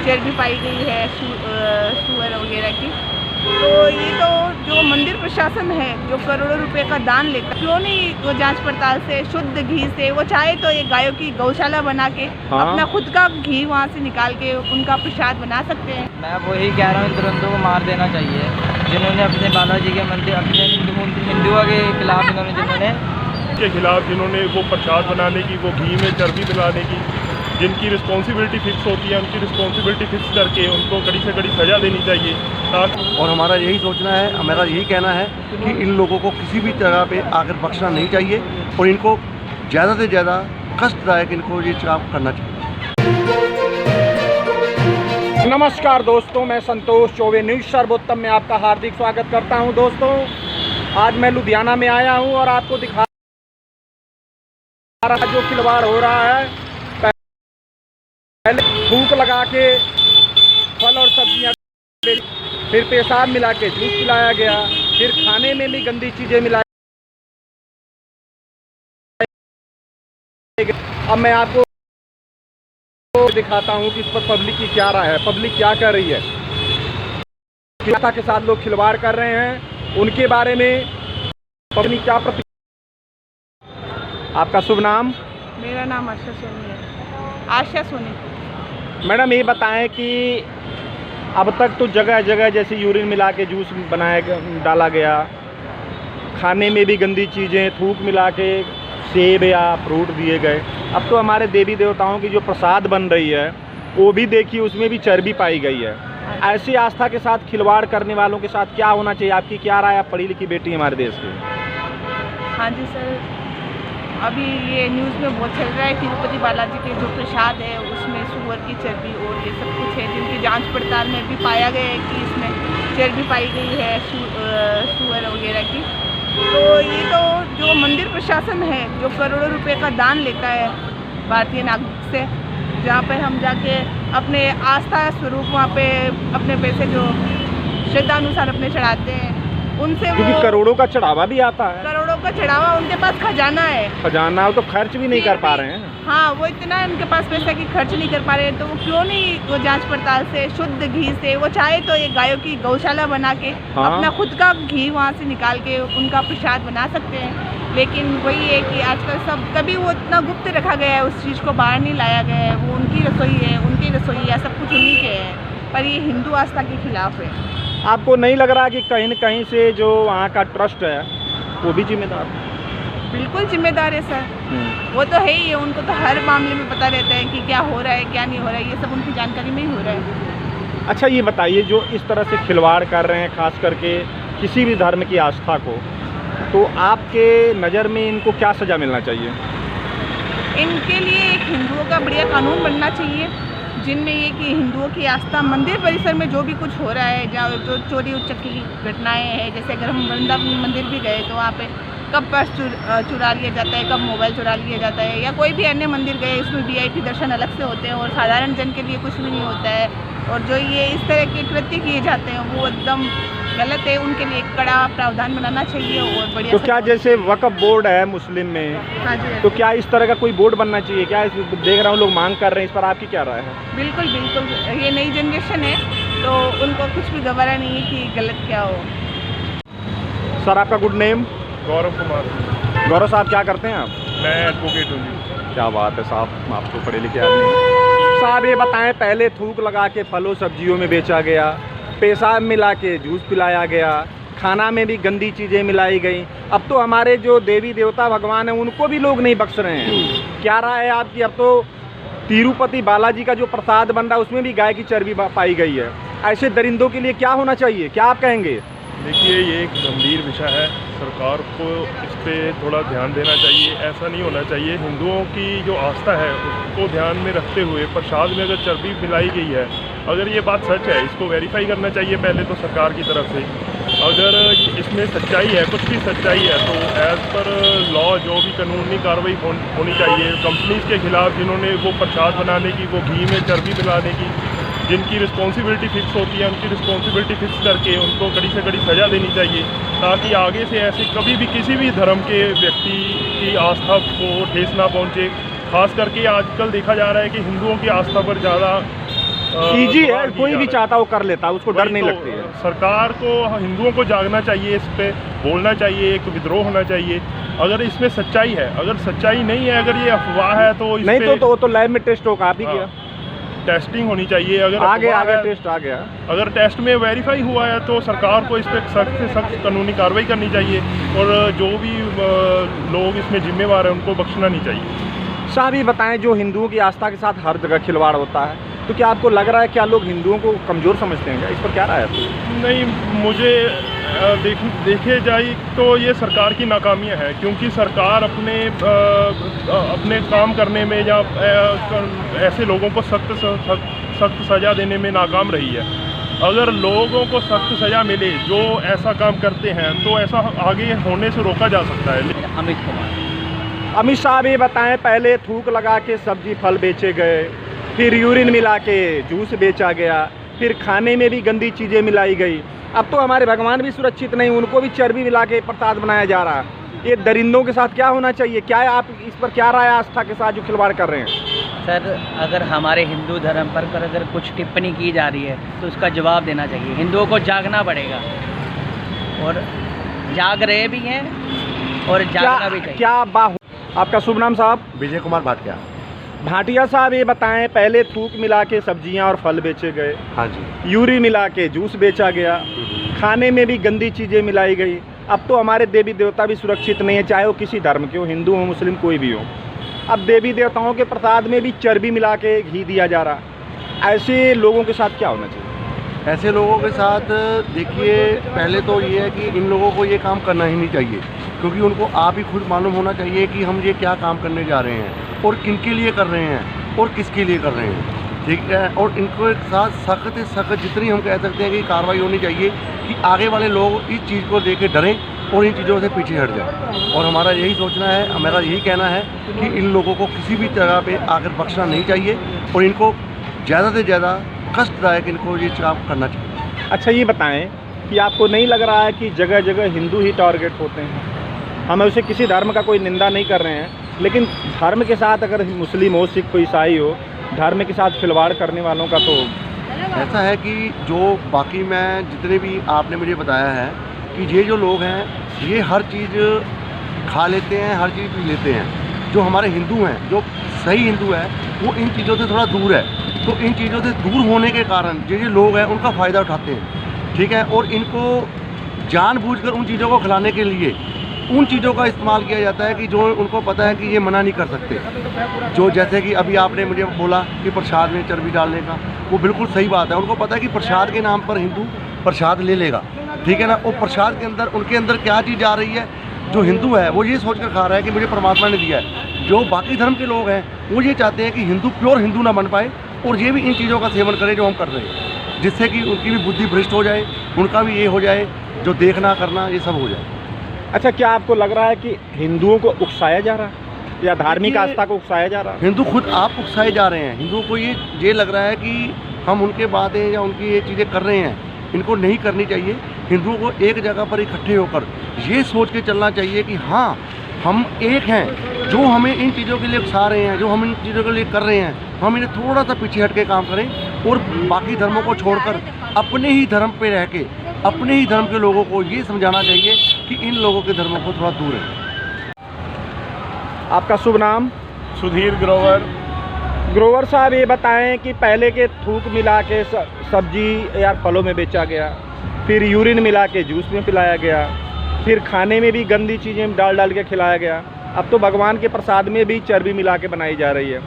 चर्बी पाई गई है सुअर वगैरह की। तो ये तो जो मंदिर प्रशासन है जो करोड़ों रुपए का दान लेता है, क्यों नहीं वो जांच पड़ताल से शुद्ध घी से, वो चाहे तो एक गायों की गौशाला बना के अपना खुद का घी वहाँ से निकाल के उनका प्रसाद बना सकते हैं। मैं वही कह रहा हूँ, दुरंतों को मार देना चाहिए जिन्होंने अपने बालाजी के मंदिर, अपने हिंदुओं के खिलाफ जिन्होंने वो प्रसाद बनाने की, वो घी में चर्बी मिलाने की, जिनकी रिस्पॉन्सिबिलिटी फिक्स होती है, उनकी रिस्पॉन्सिबिलिटी फिक्स करके उनको कड़ी से कड़ी सज़ा देनी चाहिए ताकि। और हमारा यही सोचना है, हमारा यही कहना है कि इन लोगों को किसी भी जगह पे आकर बख्शना नहीं चाहिए और इनको ज़्यादा से ज़्यादा कष्टदायक इनको ये काम करना चाहिए। नमस्कार दोस्तों, मैं संतोष चौबे न्यूज़ सर्वोत्तम में आपका हार्दिक स्वागत करता हूं। दोस्तों, आज मैं लुधियाना में आया हूं और आपको दिखा रहा जो खिलवाड़ हो रहा है। पहले थूक लगा के फल और सब्जियां, फिर पेशाब मिला के जूस पिलाया गया, फिर खाने में भी गंदी चीज़ें मिलाई। अब मैं आपको दिखाता हूं कि इस पर पब्लिक की क्या राय है, पब्लिक क्या कर रही है, माता के साथ लोग खिलवाड़ कर रहे हैं, उनके बारे में पब्लिक क्या आपका शुभ नाम? मेरा नाम आशा सोनी है। आशा सोनी। मैडम, ये बताएं कि अब तक तो जगह जगह जैसे यूरिन मिला के जूस डाला गया, खाने में भी गंदी चीज़ें थूक मिला के सेब या फ्रूट दिए गए। अब तो हमारे देवी देवताओं की जो प्रसाद बन रही है वो भी देखिए, उसमें भी चर्बी पाई गई है। ऐसी आस्था के साथ खिलवाड़ करने वालों के साथ क्या होना चाहिए? आपकी क्या राय? आप पढ़ी लिखी बेटी हमारे देश की। हाँ जी सर, अभी ये न्यूज़ में बहुत चल रहा है, तिरुपति बालाजी के जो प्रसाद है उसमें सुअर की चर्बी और ये सब कुछ है, जिनकी जांच पड़ताल में भी पाया गया है कि इसमें चर्बी पाई गई है सुअर वगैरह की। तो ये तो जो मंदिर प्रशासन है जो करोड़ों रुपए का दान लेता है भारतीय नागरिक से, जहाँ पर हम जाके अपने आस्था स्वरूप वहाँ पे अपने पैसे जो श्रद्धानुसार अपने चढ़ाते हैं, उनसे क्योंकि करोड़ों का चढ़ावा भी आता है, करोड़ों का चढ़ावा, उनके पास खजाना है, खजाना हो तो खर्च भी नहीं कर पा रहे हैं। हाँ, वो इतना उनके पास पैसा कि खर्च नहीं कर पा रहे हैं, तो वो क्यों नहीं वो जांच पड़ताल से शुद्ध घी से, वो चाहे तो एक गायों की गौशाला बना के अपना खुद का घी वहाँ से निकाल के उनका प्रसाद बना सकते हैं। लेकिन वही है कि आजकल सब कभी वो इतना गुप्त रखा गया है, उस चीज़ को बाहर नहीं लाया गया है। वो उनकी रसोई है, उनकी रसोई है, सब कुछ उन्हीं के है, पर ये हिंदू आस्था के खिलाफ है। आपको नहीं लग रहा कि कहीं न कहीं से जो वहाँ का ट्रस्ट है वो भी जिम्मेदार है? बिल्कुल जिम्मेदार है सर, वो तो है ही है। उनको तो हर मामले में पता रहता है कि क्या हो रहा है क्या नहीं हो रहा है, ये सब उनकी जानकारी में ही हो रहा है। अच्छा, ये बताइए, जो इस तरह से खिलवाड़ कर रहे हैं खास करके किसी भी धर्म की आस्था को, तो आपके नज़र में इनको क्या सज़ा मिलना चाहिए? इनके लिए एक हिंदुओं का बढ़िया कानून बनना चाहिए, जिनमें ये कि हिंदुओं की आस्था मंदिर परिसर में जो भी कुछ हो रहा है, जहाँ जो चोरी उचक्की की घटनाएं हैं, जैसे अगर हम वृंदावन मंदिर भी गए तो वहाँ पे कब पर्स चुरा लिया जाता है, कब मोबाइल चुरा लिया जाता है, या कोई भी अन्य मंदिर गए उसमें VIP दर्शन अलग से होते हैं और साधारण जन के लिए कुछ भी नहीं होता है। और जो ये इस तरह के कृत्य किए जाते हैं वो एकदम गलत है, उनके लिए एक कड़ा प्रावधान बनाना चाहिए और बढ़िया। तो क्या जैसे वक्फ बोर्ड है मुस्लिम में, हाँ जी, तो क्या इस तरह का कोई बोर्ड बनना चाहिए क्या? देख रहा हूँ लोग मांग कर रहे हैं, इस पर आपकी क्या राय है? बिल्कुल बिल्कुल, ये नई जनरेशन है तो उनको कुछ भी गवारा नहीं है कि गलत क्या हो। सर, आपका गुड नेम? गौरव कुमार। गौरव साहब, क्या करते हैं आप? मैं एडवोकेट हूँ जी। क्या बात है साहब, आप तो पढ़े लिखे आदमी हैं। साहब, ये बताएं, पहले थूक लगा के फलों सब्जियों में बेचा गया, पेशाब मिला के जूस पिलाया गया, खाना में भी गंदी चीज़ें मिलाई गई। अब तो हमारे जो देवी देवता भगवान हैं उनको भी लोग नहीं बख्श रहे हैं। क्या राय है आपकी? अब तो तिरुपति बालाजी का जो प्रसाद बन रहा है उसमें भी गाय की चर्बी पाई गई है। ऐसे दरिंदों के लिए क्या होना चाहिए, क्या आप कहेंगे? देखिए, ये एक गंभीर विषय है, सरकार को इस पर थोड़ा ध्यान देना चाहिए। ऐसा नहीं होना चाहिए। हिंदुओं की जो आस्था है उसको ध्यान में रखते हुए प्रसाद में अगर चर्बी मिलाई गई है, अगर ये बात सच है, इसको वेरीफाई करना चाहिए पहले तो सरकार की तरफ से। अगर इसमें सच्चाई है, कुछ भी सच्चाई है, तो एज़ पर लॉ जो भी कानूनी कार्रवाई होनी चाहिए। कंपनीज़ के खिलाफ जिन्होंने वो प्रसाद बनाने की, वो घी में चर्बी मिलाने की, जिनकी रिस्पॉन्सिबिलिटी फिक्स होती है, उनकी रिस्पॉन्सिबिलिटी फिक्स करके उनको कड़ी से कड़ी सज़ा देनी चाहिए, ताकि आगे से ऐसे कभी भी किसी भी धर्म के व्यक्ति की आस्था को ठेस ना पहुँचे। खास करके आजकल देखा जा रहा है कि हिंदुओं की आस्था पर ज़्यादा ईजी है, व्यवहार कोई किया भी जा रहा चाहता वो कर लेता है, उसको है। डर वही नहीं तो, लगती है। सरकार को हिंदुओं को जागना चाहिए, इस पे बोलना चाहिए, एक विद्रोह होना चाहिए। अगर इसमें सच्चाई है, अगर सच्चाई नहीं है, अगर ये अफवाह है तो इस नहीं पे तो लैब में टेस्ट होगा, आप ही किया, टेस्टिंग होनी चाहिए। अगर आगे अफवाह आगे है, टेस्ट आ गया। अगर टेस्ट में वेरीफाई हुआ है तो सरकार को इस पर सख्त से सख्त कानूनी कार्रवाई करनी चाहिए और जो भी लोग इसमें जिम्मेवार हैं उनको बख्शना नहीं चाहिए। साहब ये बताएं, जो हिंदुओं की आस्था के साथ हर जगह खिलवाड़ होता है, तो क्या आपको लग रहा है क्या लोग हिंदुओं को कमज़ोर समझते हैं क्या? इस पर क्या राय है आपकी? नहीं, मुझे देखे जाए तो ये सरकार की नाकामियाँ हैं, क्योंकि सरकार अपने काम करने में या ऐसे लोगों को सख्त सज़ा देने में नाकाम रही है। अगर लोगों को सख्त सज़ा मिले जो ऐसा काम करते हैं तो ऐसा आगे होने से रोका जा सकता है। अमित कुमार। अमित साहब ये बताएं, पहले थूक लगा के सब्जी फल बेचे गए, फिर यूरिन मिला के जूस बेचा गया, फिर खाने में भी गंदी चीज़ें मिलाई गई। अब तो हमारे भगवान भी सुरक्षित नहीं, उनको भी चर्बी मिला के प्रसाद बनाया जा रहा है। ये दरिंदों के साथ क्या होना चाहिए? क्या आप इस पर क्या राय, आस्था के साथ जो खिलवाड़ कर रहे हैं? सर, अगर हमारे हिंदू धर्म पर अगर कुछ टिप्पणी की जा रही है तो उसका जवाब देना चाहिए। हिंदुओं को जागना पड़ेगा और जाग रहे भी हैं और जागना भी चाहिए। क्या आपका शुभ नाम साहब? विजय कुमार भाटिया। भाटिया साहब ये बताएं, पहले थूक मिला के सब्जियां और फल बेचे गए, हाँ जी। यूरिन मिला के जूस बेचा गया, खाने में भी गंदी चीज़ें मिलाई गई। अब तो हमारे देवी देवता भी सुरक्षित नहीं है, चाहे वो किसी धर्म के हो, हिंदू हो मुस्लिम कोई भी हो। अब देवी देवताओं के प्रसाद में भी चर्बी मिला के घी दिया जा रहा। ऐसे लोगों के साथ क्या होना चाहिए? ऐसे लोगों के साथ देखिए, पहले तो ये है कि इन लोगों को ये काम करना ही नहीं चाहिए, क्योंकि उनको आप ही खुद मालूम होना चाहिए कि हम ये क्या काम करने जा रहे हैं और किनके लिए कर रहे हैं और किसके लिए कर रहे हैं, ठीक है। और इनको एक साथ सख्त से सख्त जितनी हम कह सकते हैं कि कार्रवाई होनी चाहिए कि आगे वाले लोग इस चीज़ को देख के डरें और इन चीज़ों से पीछे हट जाए। और हमारा यही सोचना है, मेरा यही कहना है कि इन लोगों को किसी भी जगह पे आकर बख्शना नहीं चाहिए और इनको ज़्यादा से ज़्यादा कष्टदायक इनको ये काम करना चाहिए। अच्छा ये बताएं कि आपको नहीं लग रहा है कि जगह जगह हिंदू ही टारगेट होते हैं? हम उसे किसी धर्म का कोई निंदा नहीं कर रहे हैं, लेकिन धर्म के साथ अगर मुस्लिम हो, सिख हो, ईसाई हो, धर्म के साथ खिलवाड़ करने वालों का तो ऐसा है कि जो बाकी मैं जितने भी आपने मुझे बताया है कि ये जो लोग हैं ये हर चीज़ खा लेते हैं, हर चीज़ पी लेते हैं। जो हमारे हिंदू हैं, जो सही हिंदू है, वो इन चीज़ों से थोड़ा दूर है। तो इन चीज़ों से दूर होने के कारण जो लोग हैं उनका फ़ायदा उठाते हैं, ठीक है। और इनको जानबूझकर उन चीज़ों को खिलाने के लिए उन चीज़ों का इस्तेमाल किया जाता है कि जो उनको पता है कि ये मना नहीं कर सकते। जो जैसे कि अभी आपने मुझे बोला कि प्रसाद में चर्बी डालने का, वो बिल्कुल सही बात है। उनको पता है कि प्रसाद के नाम पर हिंदू प्रसाद ले लेगा, ठीक है ना। और प्रसाद के अंदर उनके अंदर क्या चीज़ जा रही है, जो हिंदू है वो ये सोच कर खा रहा है कि मुझे परमात्मा ने दिया है। जो बाकी धर्म के लोग हैं वो ये चाहते हैं कि हिंदू प्योर हिंदू ना बन पाए और ये भी इन चीज़ों का सेवन करें जो हम कर रहे हैं, जिससे कि उनकी भी बुद्धि भ्रष्ट हो जाए, उनका भी ये हो जाए, जो देखना करना ये सब हो जाए। अच्छा, क्या आपको लग रहा है कि हिंदुओं को उकसाया जा रहा है या धार्मिक आस्था को उकसाया जा रहा है? हिंदू खुद आप उकसाए जा रहे हैं। हिंदुओं को ये लग रहा है कि हम उनके बातें या उनकी ये चीज़ें कर रहे हैं, इनको नहीं करनी चाहिए। हिंदुओं को एक जगह पर इकट्ठे होकर ये सोच के चलना चाहिए कि हाँ, हम एक हैं। जो हमें इन चीज़ों के लिए उकसा रहे हैं, जो हम इन चीज़ों के लिए कर रहे हैं, हम इन्हें थोड़ा सा पीछे हट के काम करें और बाकी धर्मों को छोड़कर अपने ही धर्म पे रह के अपने ही धर्म के लोगों को ये समझाना चाहिए कि इन लोगों के धर्मों को थोड़ा दूर है। आपका शुभ नाम? सुधीर ग्रोवर। ग्रोवर साहब ये बताएं कि पहले के थूक मिला के सब्जी या फलों में बेचा गया, फिर यूरिन मिला के जूस में पिलाया गया, फिर खाने में भी गंदी चीज़ें डाल के खिलाया गया। अब तो भगवान के प्रसाद में भी चर्बी मिला के बनाई जा रही है।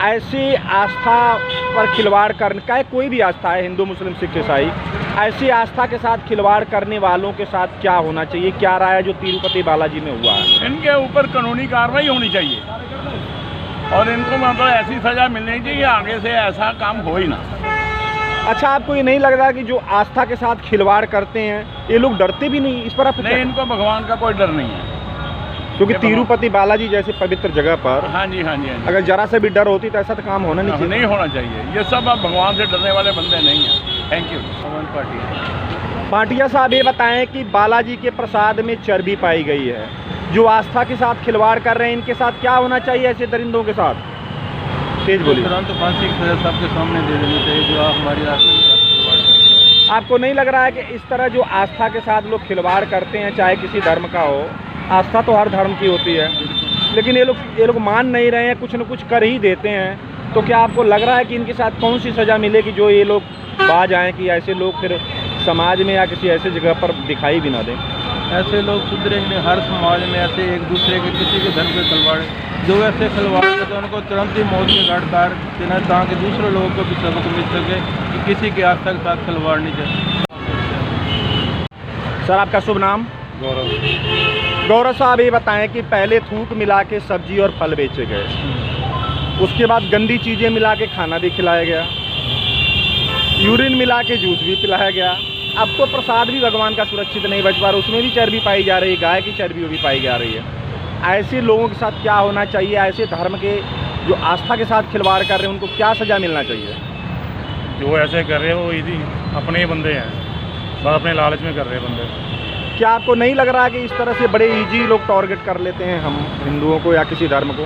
ऐसी आस्था पर खिलवाड़ करने का, कोई भी आस्था है, हिंदू मुस्लिम सिख ईसाई, ऐसी आस्था के साथ खिलवाड़ करने वालों के साथ क्या होना चाहिए? क्या राय है जो तिरुपति बालाजी में हुआ है? इनके ऊपर कानूनी कार्रवाई होनी चाहिए और इनको मतलब ऐसी सज़ा मिलनी चाहिए आगे से ऐसा काम हो ही ना। अच्छा, आपको ये नहीं लग रहा कि जो आस्था के साथ खिलवाड़ करते हैं ये लोग डरते भी नहीं? इस पर आप नहीं, इनको भगवान का कोई डर नहीं है, क्योंकि तिरुपति बालाजी जैसे पवित्र जगह पर हाँ जी हाँ जी हाँ जी, अगर जरा से भी डर होती तो ऐसा तो काम होना नहीं चाहिए। नहीं होना चाहिए। ये सब अब भगवान से डरने वाले बंदे नहीं हैं। Thank you. भाटिया साहब ये बताएं कि बालाजी के प्रसाद में चर्बी पाई गई है, जो आस्था के साथ खिलवाड़ कर रहे हैं इनके साथ क्या होना चाहिए ऐसे दरिंदों के साथ? तेज बोलिए। तुरंत फांसी की सजा सबके सामने दे देनी चाहिए जो हमारी आस्था के साथ खिलवाड़ करते हैं। आपको नहीं लग रहा है कि इस तरह जो आस्था के साथ लोग खिलवाड़ करते हैं, चाहे किसी धर्म का हो, आस्था तो हर धर्म की होती है, लेकिन ये लोग मान नहीं रहे हैं, कुछ न कुछ कर ही देते हैं, तो क्या आपको लग रहा है कि इनके साथ कौन सी सज़ा मिलेगी जो ये लोग बाज आएँ कि ऐसे लोग फिर समाज में या किसी ऐसे जगह पर दिखाई भी ना दें? ऐसे लोग सुधरे ही नहीं। हर समाज में ऐसे एक दूसरे के किसी के धर्म के खिलवाड़, जो ऐसे खिलवाड़ करते हैं उनको तुरंत ही मौत के घाट उतार देना, ताकि दूसरे लोगों को भी सबक मिल सके कि किसी की आस्था के साथ खिलवाड़ नहीं चाहिए। सर, आपका शुभ नाम? गौरव साहब, ये बताएं कि पहले थूक मिला के सब्जी और फल बेचे गए, उसके बाद गंदी चीज़ें मिला के खाना भी खिलाया गया, यूरिन मिला के जूस भी पिलाया गया, अब तो प्रसाद भी भगवान का सुरक्षित नहीं बच पा रहा, उसमें भी चर्बी पाई जा रही है, गाय की चर्बी भी पाई जा रही है। ऐसे लोगों के साथ क्या होना चाहिए? ऐसे धर्म के जो आस्था के साथ खिलवाड़ कर रहे हैं उनको क्या सज़ा मिलना चाहिए? जो ऐसे कर रहे हैं वो यदि अपने ही बंदे हैं, बस अपने लालच में कर रहे हैं बंदे। क्या आपको नहीं लग रहा कि इस तरह से बड़े ईजी लोग टारगेट कर लेते हैं हम हिंदुओं को या किसी धर्म को?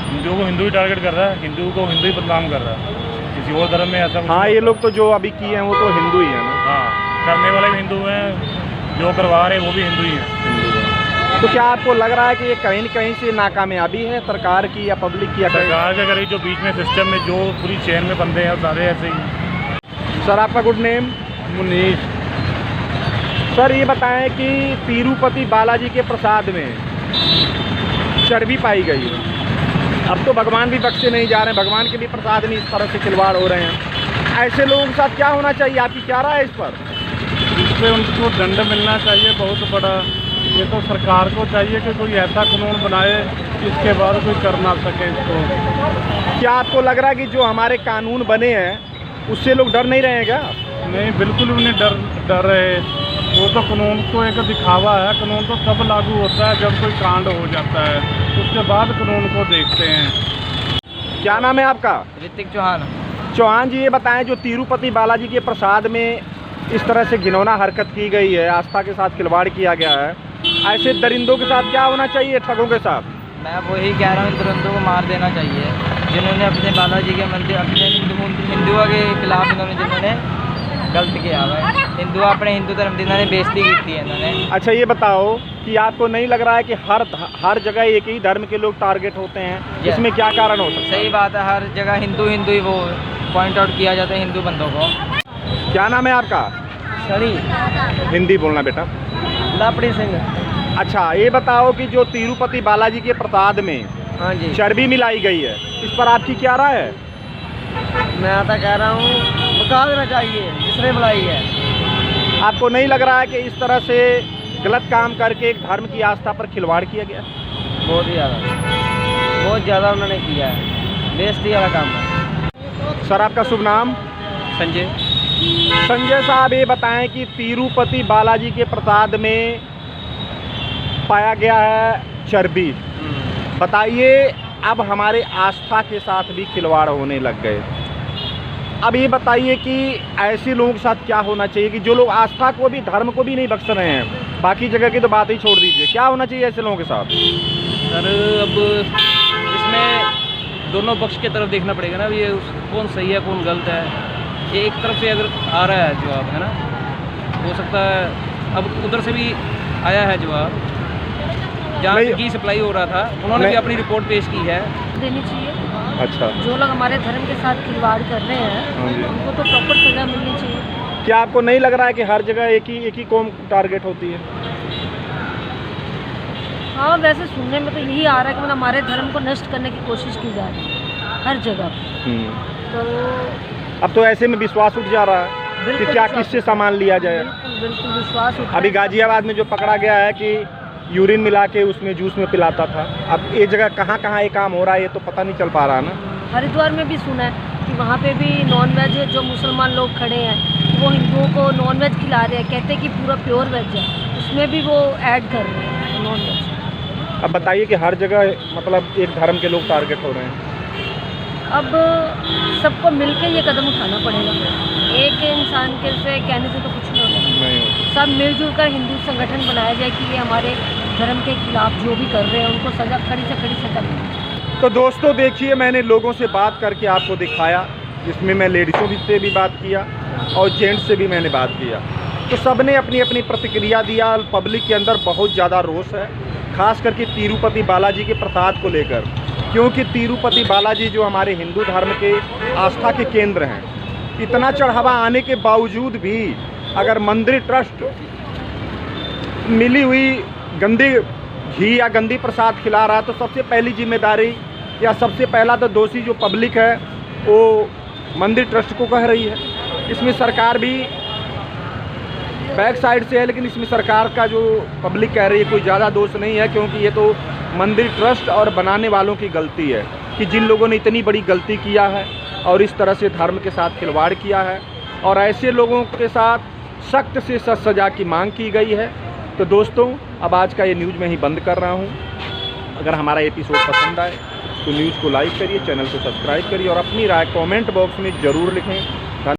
हिंदुओं को हिंदू ही टारगेट कर रहा है, हिंदू को हिंदू ही बदनाम कर रहा है, किसी और धर्म में ऐसा कुछ हाँ, नहीं। ये लोग तो जो अभी किए हैं वो तो हिंदू ही है ना? हाँ, करने वाले भी हिंदू हैं, जो करवा रहे हैं वो भी हिंदू ही हैं। तो क्या आपको लग रहा है कि ये कहीं न कहीं से नाकामयाबी है सरकार की या पब्लिक की? या सरकार के अगर जो बीच में सिस्टम में जो पूरी चेन में बंदे हैं सारे ऐसे ही। सर, आपका गुड नेम? मुनीश। सर, ये बताएं कि तिरुपति बालाजी के प्रसाद में चर्बी पाई गई है, अब तो भगवान भी बख्शे नहीं जा रहे हैं, भगवान के भी प्रसाद में इस तरह से खिलवाड़ हो रहे हैं, ऐसे लोगों के साथ क्या होना चाहिए? आपकी क्या राय है इस पर? इस पर उनको दंड मिलना चाहिए बहुत बड़ा। ये तो सरकार को चाहिए कि कोई ऐसा कानून बनाए जिसके बाद कोई कर ना सके इसको। क्या आपको लग रहा है कि जो हमारे कानून बने हैं उससे लोग डर नहीं रहे हैं क्या? नहीं, बिल्कुल भी नहीं डर रहे। वो तो कानून को एक दिखावा है, कानून तो तब लागू होता है जब कोई कांड हो जाता है, उसके बाद कानून को देखते हैं। क्या नाम है आपका? ऋतिक चौहान। चौहान जी, ये बताएं जो तिरुपति बालाजी के प्रसाद में इस तरह से घिनौना हरकत की गई है, आस्था के साथ खिलवाड़ किया गया है, ऐसे दरिंदों के साथ क्या होना चाहिए, ठगों के साथ? मैं वही कह रहा हूँ, इन दरिंदों को मार देना चाहिए जिन्होंने अपने बालाजी के मंदिर, अपने हिंदुओं के खिलाफ जिन्होंने गलत किया हुआ है। अपने हिंदू धर्म की इन्होंने बेइज्जती की है इन्होंने। अच्छा, ये बताओ कि आपको नहीं लग रहा है कि हर जगह एक ही धर्म के लोग टारगेट होते हैं? इसमें क्या कारण हो सकता है? सही बात है, हर जगह हिंदू ही वो पॉइंट आउट किया जाता है हिंदू बंदों को। क्या नाम है आपका? सड़ी। हिंदी बोलना बेटा। लापड़ी सिंह। अच्छा, ये बताओ कि जो तिरुपति बालाजी के प्रसाद में हाँ जी, चर्बी मिलाई गई है, इस पर आपकी क्या राय है? मैं तो कह रहा हूँ बता देना चाहिए जिसने मिलाई है। आपको नहीं लग रहा है कि इस तरह से गलत काम करके एक धर्म की आस्था पर खिलवाड़ किया गया? बहुत ज़्यादा उन्होंने किया है, बेइज्जती वाला काम है। सर, आपका शुभ नाम? संजय। संजय साहब, ये बताएं कि तिरुपति बालाजी के प्रसाद में पाया गया है चर्बी, बताइए अब हमारे आस्था के साथ भी खिलवाड़ होने लग गए। अब ये बताइए कि ऐसे लोगों के साथ क्या होना चाहिए कि जो लोग आस्था को भी, धर्म को भी नहीं बख्श रहे हैं, बाकी जगह की तो बात ही छोड़ दीजिए, क्या होना चाहिए ऐसे लोगों के साथ? सर, अब इसमें दोनों पक्ष की तरफ देखना पड़ेगा ना, ये कौन सही है कौन गलत है। ये एक तरफ से अगर आ रहा है जवाब, है ना, हो सकता है अब उधर से भी आया है जवाब, जहाँ घी सप्लाई हो रहा था उन्होंने भी अपनी रिपोर्ट पेश की है। देनी चाहिए। अच्छा, जो लोग हमारे धर्म के साथ खिलवाड़ कर रहे हैं उनको तो प्रॉपर सजा मिलनी चाहिए। क्या आपको नहीं लग रहा है कि हर जगह एक ही कौम टारगेट होती है? हाँ, वैसे सुनने में तो यही आ रहा है कि मतलब हमारे धर्म को नष्ट करने की कोशिश की जा रही है हर जगह। तो अब तो ऐसे में विश्वास उठ जा रहा है कि क्या किससे सामान लिया जाए। बिल्कुल विश्वास उठ। अभी गाजियाबाद में जो पकड़ा गया है कि यूरिन मिला के उसमें जूस में पिलाता था, अब ये जगह कहाँ ये काम हो रहा है ये तो पता नहीं चल पा रहा ना। हरिद्वार में भी सुना है कि वहाँ पे भी नॉनवेज, जो मुसलमान लोग खड़े हैं वो हिंदुओं को नॉनवेज खिला रहे हैं, कहते हैं कि पूरा प्योर वेज है, उसमें भी वो ऐड कर रहे हैं नॉनवेज। अब बताइए कि हर जगह मतलब एक धर्म के लोग टारगेट हो रहे हैं। अब सबको मिलकर ये कदम उठाना पड़ेगा, एक इंसान के से कहने से तो कुछ नहीं होगा। सब मिलजुल कर हिंदू संगठन बनाया जाए कि ये हमारे धर्म के खिलाफ जो भी कर रहे हैं उनको सजा, कड़ी से कड़ी सजा मिले। तो दोस्तों देखिए, मैंने लोगों से बात करके आपको दिखाया, जिसमें मैं लेडीज़ों से भी बात किया और जेंट्स से भी मैंने बात किया। तो सब ने अपनी अपनी प्रतिक्रिया दिया। पब्लिक के अंदर बहुत ज़्यादा रोष है, खास करके तिरुपति बालाजी के प्रसाद को लेकर, क्योंकि तिरुपति बालाजी जो हमारे हिंदू धर्म के आस्था के केंद्र हैं, इतना चढ़ावा आने के बावजूद भी अगर मंदिर ट्रस्ट मिली हुई गंदी घी या गंदी प्रसाद खिला रहा है, तो सबसे पहली जिम्मेदारी या सबसे पहला तो दोषी जो पब्लिक है वो मंदिर ट्रस्ट को कह रही है। इसमें सरकार भी बैक साइड से है, लेकिन इसमें सरकार का जो पब्लिक कह रही है कोई ज़्यादा दोष नहीं है, क्योंकि ये तो मंदिर ट्रस्ट और बनाने वालों की गलती है कि जिन लोगों ने इतनी बड़ी गलती किया है और इस तरह से धर्म के साथ खिलवाड़ किया है, और ऐसे लोगों के साथ सख्त से सख्त सज़ा की मांग की गई है। तो दोस्तों, अब आज का ये न्यूज़ मैं ही बंद कर रहा हूँ। अगर हमारा एपिसोड पसंद आए तो न्यूज़ को लाइक करिए, चैनल को सब्सक्राइब करिए और अपनी राय कमेंट बॉक्स में ज़रूर लिखें।